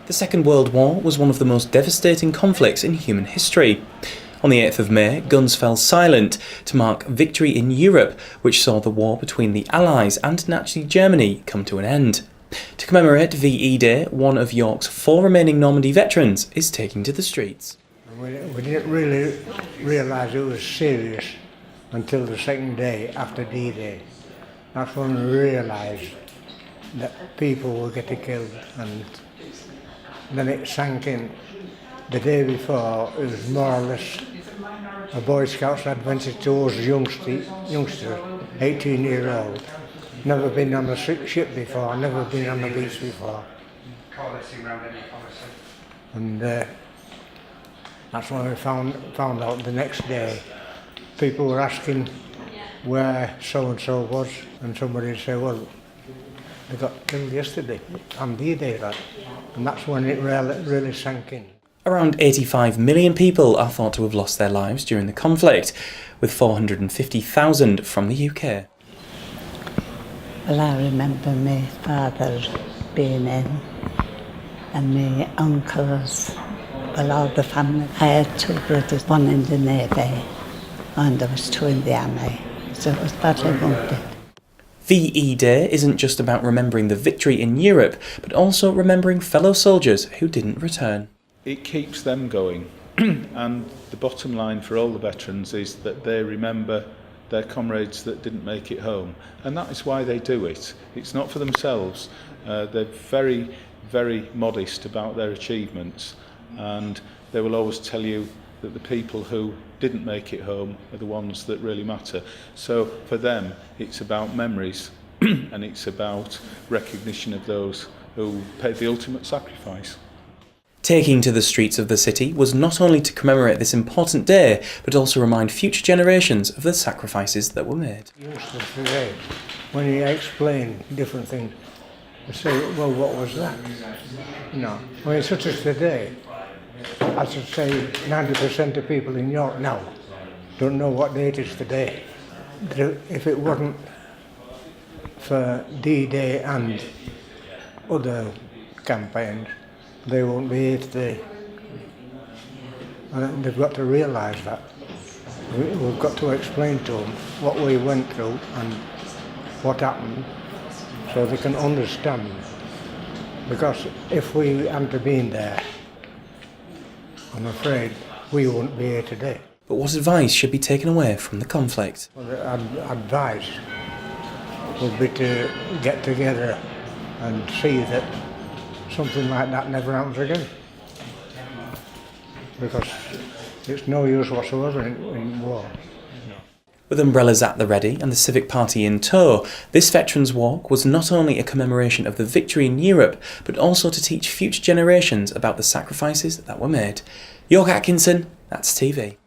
The Second World War was one of the most devastating conflicts in human history. On the 8th of May, guns fell silent to mark victory in Europe, which saw the war between the Allies and Nazi Germany come to an end. To commemorate VE Day, one of York's 4 remaining Normandy veterans is taking to the streets. We didn't really realise it was serious until the second day after D-Day. That's when we realised that people were getting killed, and then it sank in. The day before, it was more or less a Boy Scouts adventure towards youngsters, 18-year-old. Never been on a ship before, never been on the beach before. And that's when we found out the next day. People were asking where so-and-so was, and somebody would say, well, they got killed yesterday, on D-Day, right? And that's when it really sank in. Around 85 million people are thought to have lost their lives during the conflict, with 450,000 from the UK. Well, I remember my father being in, and my uncles, well, all the family. I had 2 brothers, one in the Navy, and there was 2 in the Army, so it was badly wounded. VE Day isn't just about remembering the victory in Europe, but also remembering fellow soldiers who didn't return. It keeps them going, and the bottom line for all the veterans is that they remember their comrades that didn't make it home, and that is why they do it. It's not for themselves. They're very, very modest about their achievements, and they will always tell you that the people who didn't make it home are the ones that really matter. So for them, it's about memories and it's about recognition of those who paid the ultimate sacrifice. Taking to the streets of the city was not only to commemorate this important day, but also remind future generations of the sacrifices that were made. Youngsters today, when you explain different things, they say, well, what was that? No. When it's such as today, I should say 90% of people in York now don't know what date is today. If it wasn't for D-Day and other campaigns, they won't be here today. And they've got to realise that. We've got to explain to them what we went through and what happened, so they can understand. Because if we hadn't been there, I'm afraid we wouldn't be here today. But what advice should be taken away from the conflict? Well, the advice would be to get together and see that something like that never happens again. Because it's no use whatsoever in war. With umbrellas at the ready and the Civic Party in tow, this Veterans Walk was not only a commemoration of the victory in Europe, but also to teach future generations about the sacrifices that were made. York Atkinson, That's TV.